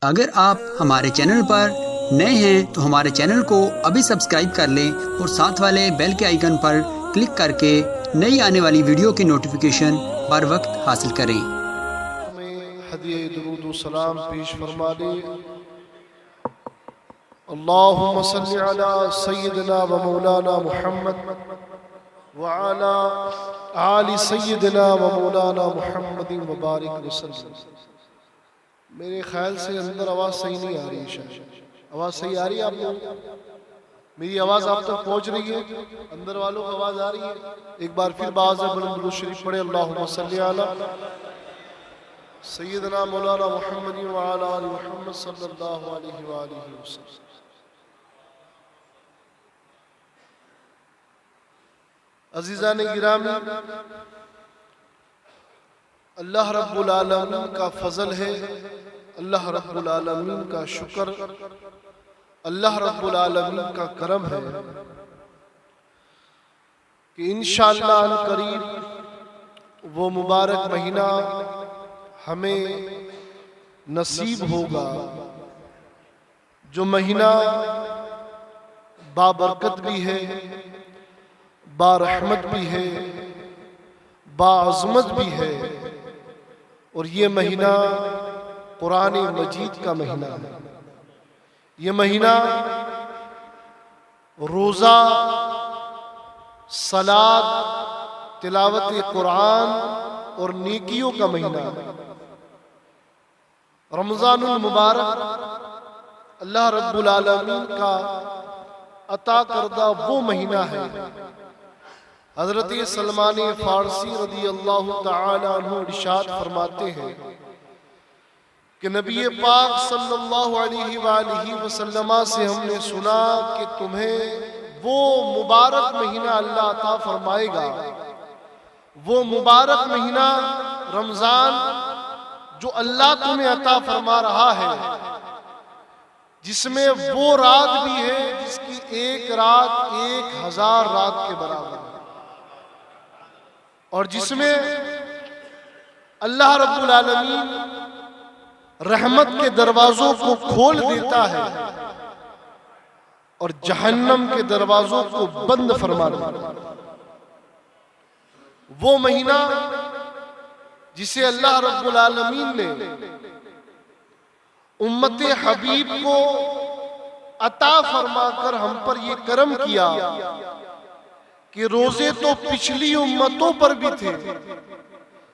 अगर आप हमारे चैनल पर नए हैं तो हमारे चैनल को अभी सब्सक्राइब कर लें और साथ वाले बेल के आइकन पर क्लिक करके नई आने वाली वीडियो की नोटिफिकेशन बर वक्त हासिल करें। हदिये दुरूद सलाम पेश फरमा दे। अल्लाहुम्मा सल्लि अला सय्यिदिना व मौलाना मुहम्मद व अला आलि सय्यिदिना व मौलाना मुहम्मद व बारिक वसल्लम। मेरे ख्याल से अंदर आवाज़ सही नहीं आ रही है, शायद आवाज़ सही आ रही है आप लोगों को? मेरी आवाज़ आप तक पहुँच रही है? अंदर वालों को आवाज़ आ रही है? एक बार फिर बाज़ बुलंद दुरूद शरीफ पढ़े। अल्लाहुम्मा सल्लि अला सय्यदना मौलाना मुहम्मद व अला आलि मुहम्मद सल्लल्लाहु अलैहि व आलिहि वसल्लम। अज़ीज़ान गिरामी, अल्लाह रब्बुल आलमीन का फजल है, अल्लाह रब्बुल आलमीन का शुक्र, अल्लाह रब्बुल आलमीन का करम है कि इंशाअल्लाह अन करीब वो मुबारक महीना हमें नसीब होगा जो महीना बाबरकत भी है, बारहमत भी है, बाअज़मत भी है। और ये महीना कुरान मजीद का महीना है। ये महीना रोज़ा, सलात, तिलावत कुरान और नेकियों का महीना है। रमज़ानुल मुबारक अल्लाह रब्बुल आलमीन का अता करदा वो महीना है। हज़रत सलमान फ़ारसी रज़ी अल्लाह तआला अन्हु इरशाद फरमाते हैं कि नबी पाक सल्लल्लाहु अलैहि वसल्लम से हमने सुना कि तुम्हें वो मुबारक महीना अल्लाह अता फरमाएगा, वो मुबारक महीना रमज़ान जो अल्लाह तुम्हें अता फरमा रहा है, जिसमें वो रात भी है जिसकी एक रात 1000 रात के बराबर है, और जिसमें अल्लाह रब्बुल आलमीन रहमत के दरवाजों को खोल देता है और जहन्नम के दरवाजों को बंद फरमा देता है। वो महीना जिसे अल्लाह रब्बुल आलमीन ने उम्मत हबीब को अता फरमाकर हम पर ये करम किया कि रोजे तो पिछली उम्मतों पर भी थे,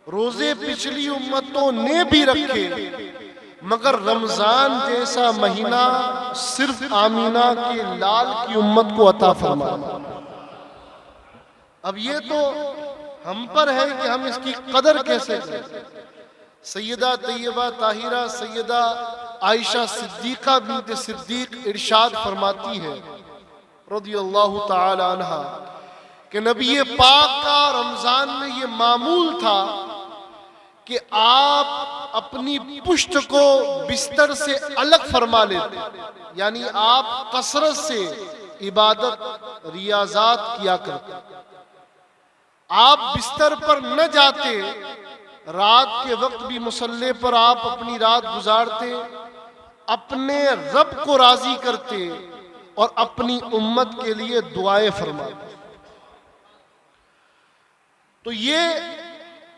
रोजे पिछली उम्मतों ने भी रखे, मगर रमजान जैसा महीना सिर्फ आमीना के लाल की उम्मत को अता फरमाया। अब ये तो हम पर है कि हम इसकी कदर कैसे करें। सैयदा तैयबा ताहिरा सैयदा आयशा सिद्दीका बिन्त सिद्दीक इरशाद फरमाती है रज़ियल्लाहु तआला अन्हा कि नबी पाक का रमजान में ये मामूल था कि आप अपनी पुष्ट को बिस्तर से अलग फरमा लेते, यानी आप कसरत से इबादत रियाजात किया करते। आप बिस्तर पर न जाते, रात के वक्त भी मुसल्ले पर आप अपनी रात गुजारते, अपने रब को राजी करते और अपनी उम्मत के लिए दुआएं फरमाते। तो ये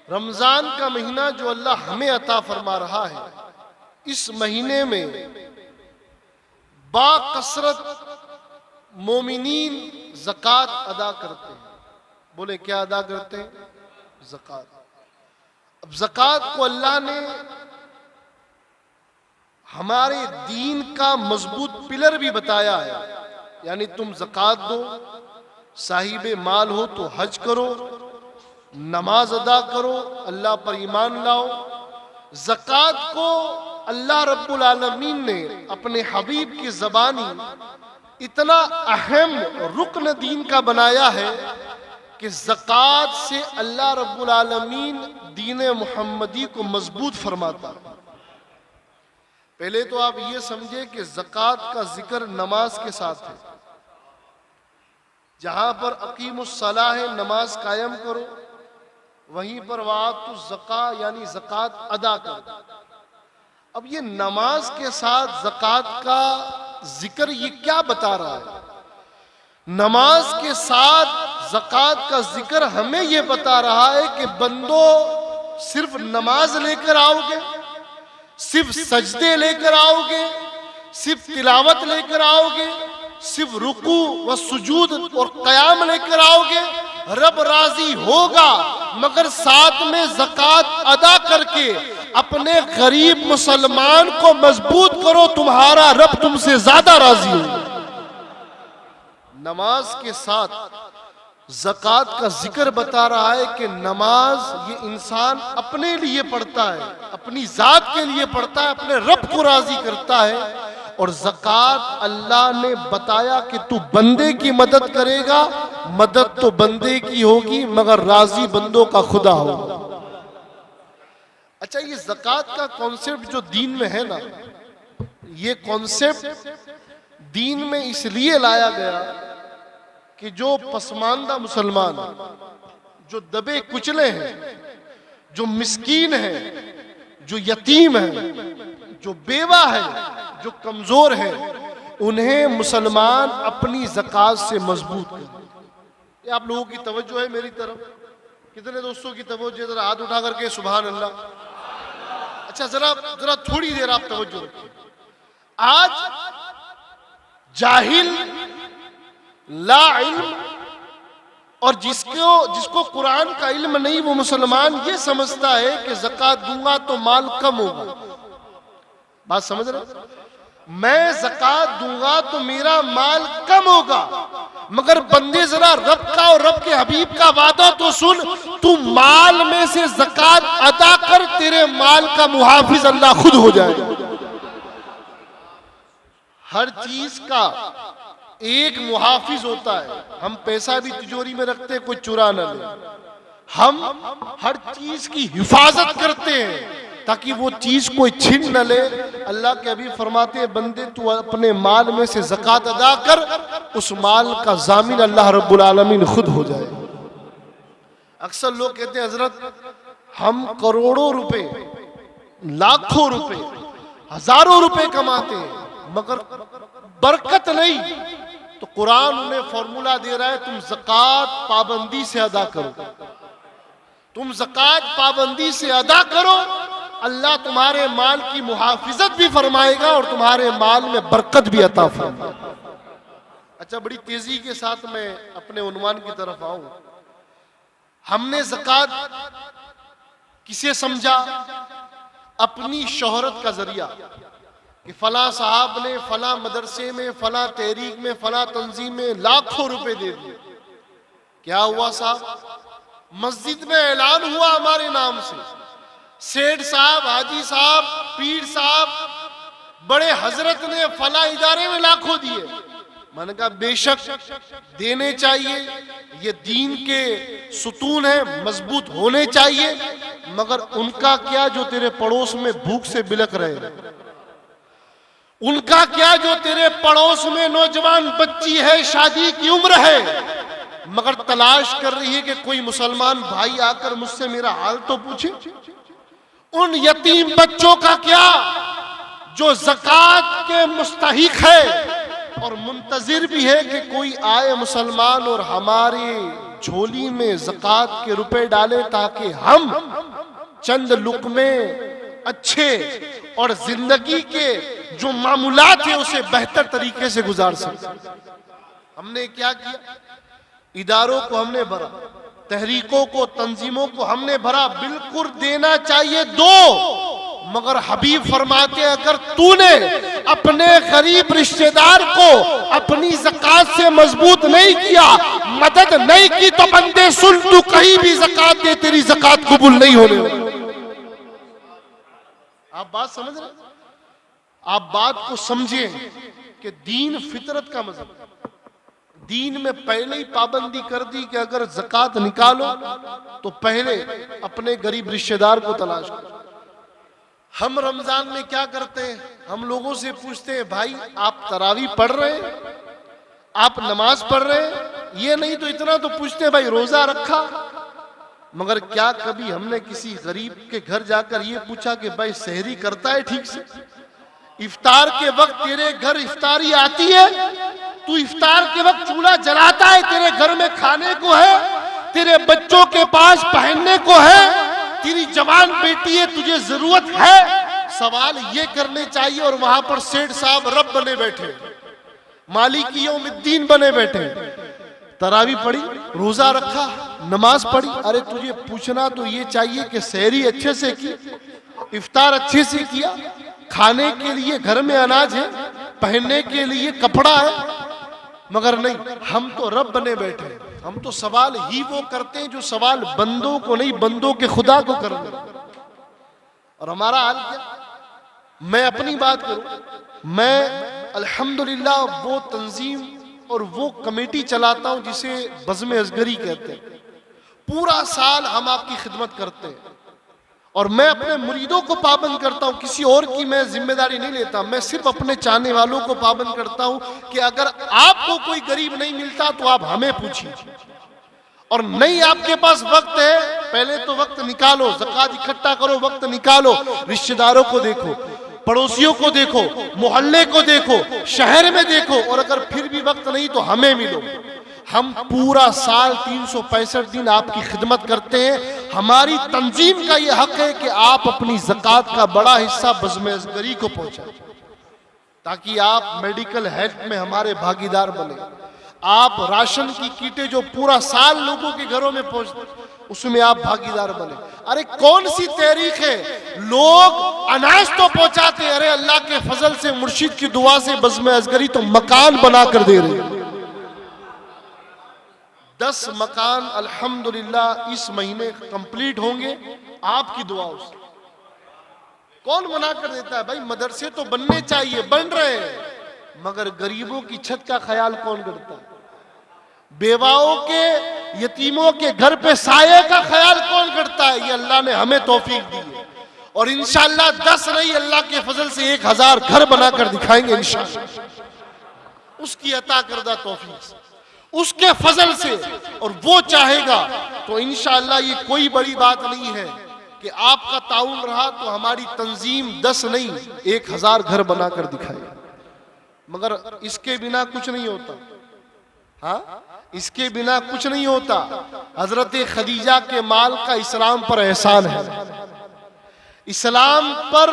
रमजान का महीना जो अल्लाह हमें अता फरमा रहा है, इस महीने में बाकसरत मोमिनीन ज़कात अदा करते हैं। बोले क्या अदा करते हैं? ज़कात। अब ज़कात को अल्लाह ने हमारे दीन का मजबूत पिलर भी बताया है, यानी तुम ज़कात दो, साहिबे माल हो तो हज करो, नमाज अदा करो, अल्लाह पर ईमान लाओ। ज़कात को अल्लाह रब्बुल आलमीन ने अपने हबीब की ज़बानी इतना अहम रुकन दीन का बनाया है कि ज़कात से अल्लाह रब्बुल आलमीन दीन मुहम्मदी को मजबूत फरमाता। पहले तो आप ये समझे कि ज़कात का जिक्र नमाज के साथ है। जहां पर अकीमुस्सलाह है, नमाज कायम करो, वहीं पर वातुज़्ज़का यानी ज़कात अदा करो। अब ये नमाज के साथ ज़कात का जिक्र ये क्या बता रहा है? नमाज के साथ ज़कात का जिक्र हमें ये बता रहा है कि बंदो सिर्फ नमाज लेकर आओगे, सिर्फ सजदे लेकर आओगे, सिर्फ तिलावत लेकर आओगे, सिर्फ रुकू व सुजूद और क़याम लेकर आओगे, रब राजी होगा। मगर साथ में ज़कात अदा करके अपने गरीब मुसलमान को मजबूत करो, तुम्हारा रब तुमसे ज्यादा राजी होगा। नमाज के साथ ज़कात का जिक्र बता रहा है कि नमाज ये इंसान अपने लिए पढ़ता है, अपनी जात के लिए पढ़ता है, अपने रब को राजी करता है। और ज़कात अल्लाह ने बताया कि तू बंदे की मदद करेगा, मदद तो बंदे की होगी मगर राजी बंदों का खुदा होगा। अच्छा, ये ज़कात का कॉन्सेप्ट जो दीन में है ना, ये कॉन्सेप्ट दीन में इसलिए लाया गया कि जो पसमानदा मुसलमान, जो दबे कुचले हैं, जो मिस्कीन हैं, जो यतीम हैं, जो बेवा है, जो कमजोर है, उन्हें मुसलमान अपनी ज़कात से मजबूत करें। ये आप लोगों की तवज्जो है मेरी तरफ? कितने दोस्तों की तवज्जो है? जरा हाथ उठा करके सुभान अल्लाह। अच्छा, जरा थोड़ी देर आप तवज्जो रखिए। आज जाहिल ला इल्म और जिसको कुरान का इल्म नहीं, वो मुसलमान ये समझता है कि ज़कात दूंगा तो माल कम होगा। बात समझ रहे? मैं ज़कात दूंगा तो मेरा माल कम होगा, मगर बंदे जरा रब का और रब के हबीब का वादा तो सुन, तू माल में से ज़कात अदा कर, तेरे माल का मुहाफिज अल्लाह खुद हो जाएगा। हर चीज का एक मुहाफिज होता है। हम पैसा भी तिजोरी में रखते हैं, कोई चुरा न ले। हम हर चीज की हिफाजत करते हैं ताकि वो चीज कोई छीन न ले। अल्लाह के अभी फरमाते हैं, बंदे तू अपने माल में से ज़कात अदा कर, उस माल का जामिन अल्लाह रब्बुल आलमीन खुद हो जाए। अक्सर लोग कहते हैं, हजरत हम करोड़ों रुपए, लाखों रुपए, हजारों रुपए कमाते हैं मगर बरकत नहीं। तो कुरान उन्हें फॉर्मूला दे रहा है, तुम ज़कात पाबंदी से अदा करो, तुम ज़कात पाबंदी से अदा करो, अल्लाह तुम्हारे माल की मुहाफिजत भी फरमाएगा और तुम्हारे माल में बरकत भी अता फरमाएगा। अच्छा, बड़ी तेजी के साथ मैं अपने उन्वान की तरफ आऊं। हमने ज़कात किसे समझा? अपनी शोहरत का जरिया कि फला साहब ने फला मदरसे में, फला तहरीक में, फला तंजीम में लाखों रुपए दे दिए। क्या हुआ साहब? मस्जिद में ऐलान हुआ हमारे नाम से, सेठ साहब, हाजी साहब, पीर साहब, बड़े हजरत ने फला इदारे में लाखों दिए। मैंने कहा बेशक देने चाहिए, ये दीन के सुतून है, मजबूत होने चाहिए, मगर उनका क्या जो तेरे पड़ोस में भूख से बिलक रहे? उनका क्या जो तेरे पड़ोस में नौजवान बच्ची है, शादी की उम्र है, मगर तलाश कर रही है कि कोई मुसलमान भाई आकर मुझसे मेरा हाल तो पूछे? उन यतीम बच्चों का क्या जो ज़कात के मुस्तहिक है और मुंतजिर भी है कि कोई आए मुसलमान और हमारी झोली में ज़कात के रुपए डाले ताकि हम चंद लुक़मे अच्छे और जिंदगी के जो मामूलात है उसे बेहतर तरीके से गुजार सकते। हमने क्या किया? इदारों को हमने भरा, तहरीकों को, तंजीमों को हमने भरा। बिल्कुल देना चाहिए, दो, मगर हबीब फरमाते अगर तूने अपने गरीब रिश्तेदार को अपनी ज़कात से मजबूत नहीं किया, मदद नहीं की, तो बंदे सुन, तू कहीं भी ज़कात दे, तेरी ज़कात कबूल नहीं होने वाली। आप बात समझ रहे? आप बात को समझें कि दीन फितरत का मजहब। दीन में पहले ही पाबंदी कर दी कि अगर ज़कात निकालो तो पहले अपने गरीब रिश्तेदार को तलाश करो। हम रमजान में क्या करते हैं? हम लोगों से पूछते हैं, भाई आप तरावी पढ़ रहे हैं, आप नमाज पढ़ रहे हैं? ये नहीं तो इतना तो पूछते हैं, भाई रोजा रखा? मगर क्या कभी हमने किसी गरीब के घर जाकर ये पूछा कि भाई सहरी करता है ठीक से? इफ्तार के वक्त तेरे घर इफ्तारी आती है, तू इफ्तार के वक्त चूल्हा जलाता है, तेरे घर में खाने को है, तेरे बच्चों के पास पहनने को है, तेरी जवान बेटी है, तुझे जरूरत है? सवाल ये करने चाहिए। और वहां पर सेठ साहब रब बने बैठे, मालिक यौमिद्दीन बने बैठे, तरावी पढ़ी, रोजा रखा, नमाज पढ़ी। अरे तुझे पूछना तो ये चाहिए कि सहरी अच्छे से की, इफ्तार अच्छे से किया, खाने के लिए घर में अनाज है, पहनने के लिए कपड़ा है। मगर नहीं, हम तो रब बने बैठे। हम तो सवाल ही वो करते हैं जो सवाल बंदों को नहीं, बंदों के खुदा को करते। और हमारा हाल क्या? मैं अपनी बात करूं, मैं अल्हम्दुलिल्लाह वो तंजीम और वो कमेटी चलाता हूं जिसे बज़्म असगरी कहते हैं। पूरा साल हम आपकी खिदमत करते हैं और मैं अपने मुरीदों को पाबंद करता हूं, किसी और की मैं जिम्मेदारी नहीं लेता। मैं सिर्फ अपने चाहने वालों को पाबंद करता हूं कि अगर आपको कोई गरीब नहीं मिलता तो आप हमें पूछिए, और नहीं आपके पास वक्त है, पहले तो वक्त निकालो, ज़कात इकट्ठा करो, वक्त निकालो, रिश्तेदारों को देखो, पड़ोसियों को देखो, मोहल्ले को देखो, शहर में देखो, और अगर फिर भी वक्त नहीं तो हमें मिलो। हम पूरा साल 365 दिन आपकी खिदमत करते हैं। हमारी तंजीम का यह हक है कि आप अपनी ज़कात का बड़ा हिस्सा बज़्म असगरी को पहुंचाएं, ताकि आप मेडिकल हेल्थ में हमारे भागीदार बने। आप राशन की कीटें जो पूरा साल लोगों के घरों में पहुंचते, उसमें आप भागीदार बने। अरे कौन सी तहरीक है, लोग अनाज तो पहुंचाते हैं, अरे अल्लाह के फजल से, मुर्शिद की दुआ से बज़्म असगरी तो मकान बना कर दे रहे हैं। 10 मकान अल्हम्दुलिल्लाह इस महीने कंप्लीट होंगे आपकी दुआओं से। कौन मना कर देता है? भाई मदरसे तो बनने चाहिए, बन रहे हैं, मगर गरीबों की छत का ख्याल कौन करता है? बेवाओं के, यतीमों के घर पे साये का ख्याल कौन करता है? ये अल्लाह ने हमें तौफीक दी है, और इंशाअल्लाह 10 नहीं, अल्लाह के फजल से 1000 घर बनाकर दिखाएंगे इंशाअल्लाह, उसकी अता करदा तौफीक से, उसके फजल से। और वो चाहेगा तो इंशाअल्लाह ये कोई बड़ी बात नहीं है कि आपका ताउन रहा तो हमारी तंजीम 10 नहीं 1000 घर बनाकर दिखाएगी। मगर इसके बिना कुछ नहीं होता। हाँ, इसके बिना कुछ नहीं होता। हजरत खदीजा के माल का इस्लाम पर एहसान है, इस्लाम पर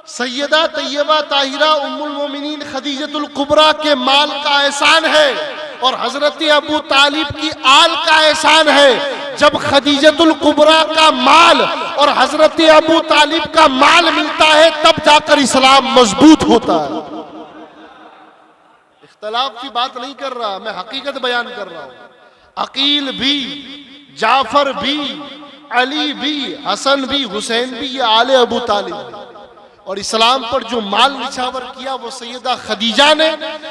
सैयदा तैयबा ताहिरा उम्मुल मोमिनीन खदीजतुल कुबरा के माल का एहसान है, और हजरत अबू तालिब की आल का एहसान है। जब खदीजतुल कुबरा का माल और हजरत अबू तालिब का माल मिलता है तब जाकर इस्लाम मजबूत होता है। इख्तलाफ की बात नहीं कर रहा, मैं हकीकत बयान कर रहा हूं। अकील भी, जाफर भी, अली भी, हसन भी, हुसैन भी, ये आले अबू तालिब। और इस्लाम पर जो माल निछावर किया वो सैयदा खदीजा ने,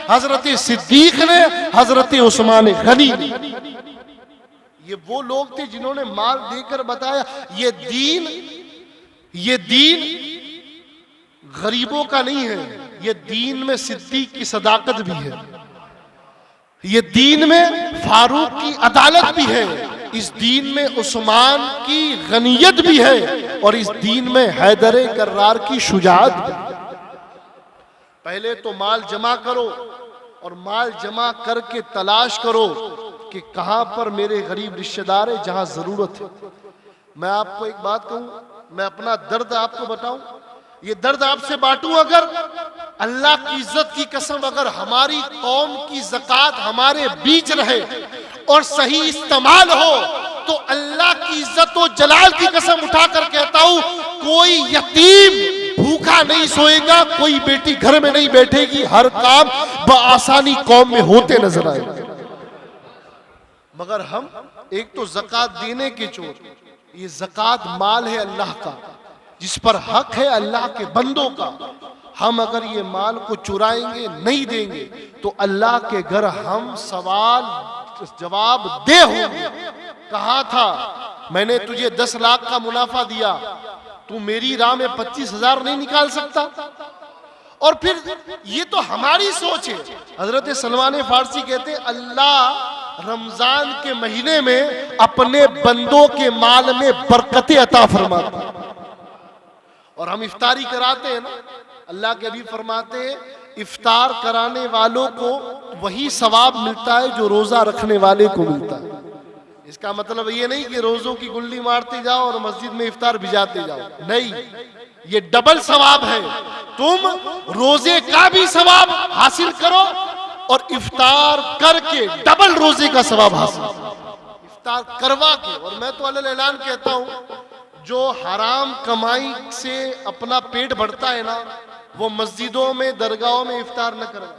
हजरत सिद्दीक ने, हजरत उस्मान गनी ने। ये वो लोग थे जिन्होंने माल देकर बताया ये दीन गरीबों का नहीं है, ये दीन में सिद्दीक की सदाकत भी है, ये दीन में फारूक की अदालत भी है, इस दीन में उस्मान की गनीयत भी है, और इस दीन में हैदर कर्रार की शुजाअत भी। पहले तो माल जमा करो, और माल जमा करके तलाश करो कि कहां पर मेरे गरीब रिश्तेदार है जहां जरूरत है। मैं आपको एक बात कहूं, मैं अपना दर्द आपको बताऊं, ये दर्द आपसे बांटूं, अगर अल्लाह की इज्जत की कसम, अगर हमारी कौम की ज़कात हमारे बीच रहे और सही इस्तेमाल हो तो अल्लाह की इज्जत और जलाल की कसम उठाकर कहता हूं, कोई यतीम भूखा नहीं सोएगा, कोई बेटी घर में नहीं बैठेगी, हर काम बआसानी कौम में होते नजर आएगा। मगर हम एक तो ज़कात देने के चोर, ये ज़कात माल है अल्लाह का जिस पर हक है अल्लाह के बंदों का, हम अगर ये माल को चुराएंगे, नहीं देंगे तो अल्लाह के घर हम सवाल जवाब दे होंगे। कहा था मैंने तुझे 10 लाख का मुनाफा दिया, तू मेरी राह में 25,000 नहीं निकाल सकता? और फिर ये तो हमारी सोच है। हजरत सलमान फारसी कहते अल्लाह रमजान के महीने में अपने बंदों के माल में बरकतें अता फरमाता है। और हम इफ्तारी कराते हैं ना, अल्लाह के हबीब फरमाते हैं इफ्तार कराने वालों को वही सवाब मिलता है जो रोजा रखने वाले को मिलता है। इसका मतलब ये नहीं कि रोजों की गुल्ली मारते जाओ और मस्जिद में इफ्तार भिजाते जाओ, नहीं, ये डबल सवाब है। तुम रोजे का भी सवाब हासिल करो और इफ्तार करके डबल रोजे का सवाब हासिल, इफ्तार करवा के। और मैं तो अल्लाह ऐलान कहता हूं, जो हराम कमाई से अपना पेट भरता है ना, वो मस्जिदों में दरगाहों में इफ्तार न करे।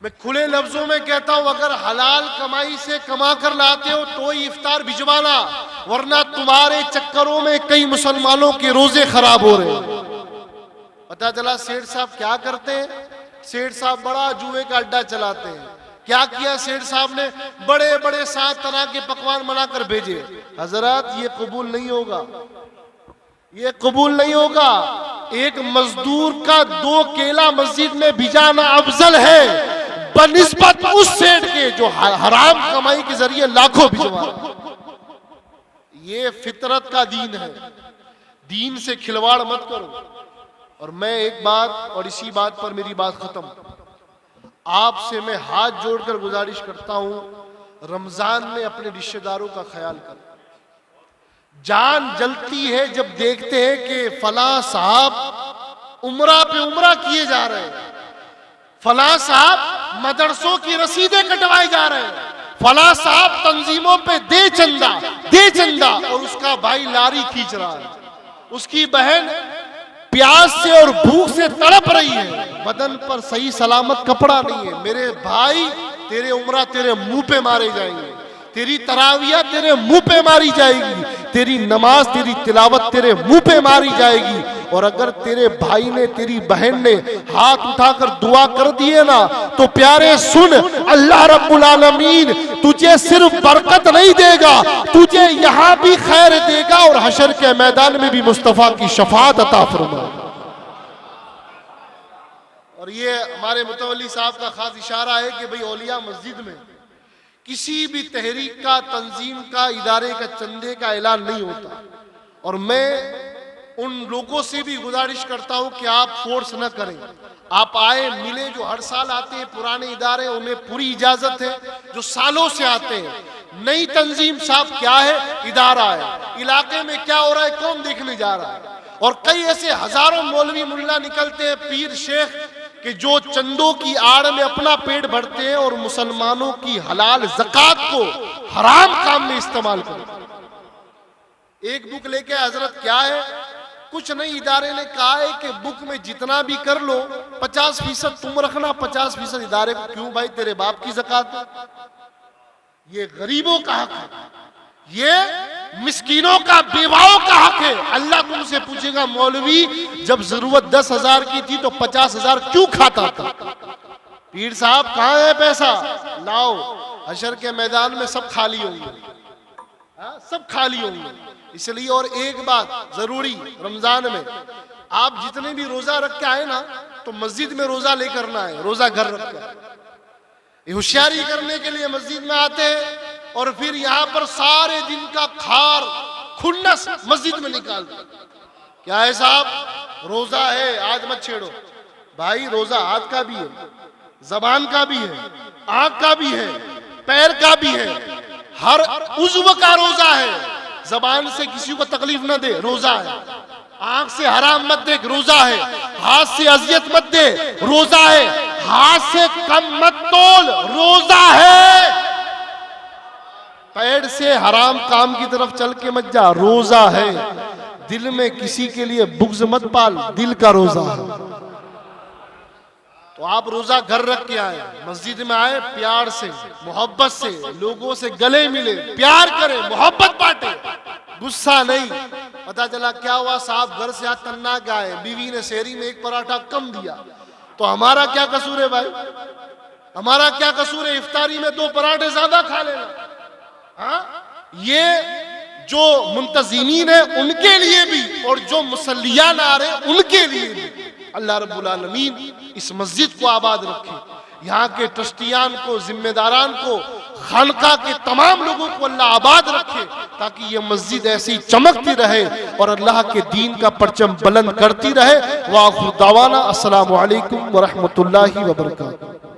मैं खुले लफ्जों में कहता हूं, अगर हलाल कमाई से कमा कर लाते हो तो ही इफ्तार भिजवाना, वरना तुम्हारे चक्करों में कई मुसलमानों के रोजे खराब हो रहे हैं। पता चला सेठ साहब क्या करते हैं, सेठ साहब बड़ा जुए का अड्डा चलाते हैं। क्या किया सेठ साहब ने, बड़े बड़े 7 तरह के पकवान बनाकर भेजे। हजरत ये कबूल नहीं होगा, ये कबूल नहीं होगा। एक मजदूर का 2 केला मस्जिद में भिजाना अफजल है बनिस्बत उस सेठ के जो हराम कमाई के जरिए लाखों भिजवा। ये फितरत का दीन है, दीन से खिलवाड़ मत करो। और मैं एक बात, और इसी बात पर मेरी बात खत्म, आपसे मैं हाथ जोड़कर गुजारिश करता हूं, रमजान में अपने रिश्तेदारों का ख्याल करें। जान जलती है जब देखते हैं कि फला साहब उम्रा पे उम्रा किए जा रहे हैं, फला साहब मदरसों की रसीदें कटवाए जा रहे हैं, फला साहब तंजीमों पे दे चंदा, और उसका भाई लारी खींच रहा है, उसकी बहन प्यास से और भूख से तड़प रही है, बदन पर सही सलामत कपड़ा नहीं है। मेरे भाई, तेरे उम्रा तेरे मुंह पे मारे जाएंगे, तेरी तराविया तेरे मुंह पे मारी जाएगी, तेरी नमाज तेरी तिलावत तेरे मुंह पे मारी जाएगी। और अगर तेरे भाई ने तेरी बहन ने हाथ उठाकर दुआ कर दिए ना, तो प्यारे सुन, अल्लाह रब्बुल आलमीन तुझे सिर्फ बरकत नहीं देगा, तुझे यहां भी खैर देगा और हशर के मैदान में भी मुस्तफा की शफाअत अता फरमाएगा। और ये हमारे मुतवल्ली साहब का खास इशारा है कि भाई औलिया मस्जिद में किसी भी तहरीक का, तंजीम का, इदारे का चंदे का ऐलान नहीं होता। और मैं उन लोगों से भी गुजारिश करता हूं कि आप फोर्स न करें, आप आए मिले, जो हर साल आते हैं पुराने इदारे, उन्हें पूरी इजाजत है। जो सालों से आते हैं, नई तंजीम साहब क्या है, इदारा है, इलाके में क्या हो रहा है कौन देखने जा रहा है। और कई ऐसे हजारों मौलवी मुल्ला निकलते हैं, पीर शेख, कि जो चंदों की आड़ में अपना पेट भरते हैं और मुसलमानों की हलाल ज़कात को हराम काम में इस्तेमाल करते। एक बुक लेके हजरत क्या है, कुछ नहीं, इदारे ने कहा है कि बुक में जितना भी कर लो 50% तुम रखना, 50% इदारे को। क्यों भाई, तेरे बाप की ज़कात है, ये गरीबों का हक है, ये मिस्कीनों का, बेवाओं का हक है। अल्लाह तुमसे पूछेगा, मौलवी जब जरूरत 10,000 की थी तो 50,000 क्यों खाता था? पीर साहब कहाँ है पैसा, लाओ, हशर के मैदान में सब खाली होंगे, सब खाली होंगे। इसलिए और एक बात जरूरी, रमजान में आप जितने भी रोजा रख के आए ना, तो मस्जिद में रोजा लेकर ना आए, रोजा घर रख के। होशियारी करने के लिए मस्जिद में आते हैं और फिर यहाँ पर सारे दिन का खार खुन्नस मस्जिद में निकालते। क्या है साहब, रोजा है, आज मत छेड़ो। भाई रोजा हाथ का भी है, जबान का भी है, आंख का भी है, पैर का भी है, हर उज़्व का रोजा है। जबान से किसी को तकलीफ न दे, रोजा है। आंख से हराम मत देख, रोजा है। हाथ से अजियत मत दे, रोजा है। हाथ से कम मत तोल, रोजा है। पैर से हराम काम की तरफ चल के मत जा, रोजा है। दिल में किसी के लिए बुग़्ज़ मत पाल, दिल का रोजा है। तो आप रोजा घर रख के आए, मस्जिद में आए, प्यार से, मोहब्बत से, लोगों से गले मिले, प्यार करें, मोहब्बत बांटे, गुस्सा नहीं। पता चला क्या हुआ साहब, घर से आज तन्ना गए, बीवी ने शहरी में 1 पराठा कम दिया, तो हमारा क्या कसूर है भाई, हमारा क्या कसूर है, इफ्तारी में 2 पराठे ज्यादा खा लेना। हाँ, ये जो मुंतज़िमीन है उनके लिए भी और जो मुसल्लियान आ रहे उनके लिए भी अल्लाह रब्बुल आलमीन इस मस्जिद को आबाद रखे, यहाँ के ट्रस्टियान को, जिम्मेदारान को, खानका के तमाम लोगों को अल्लाह आबाद रखे, ताकि ये मस्जिद ऐसी चमकती रहे और अल्लाह के दीन का परचम बुलंद करती रहे। व आखिर दावाना अस्सलामु अलैकुम व रहमतुल्लाहि व बरकातुहू।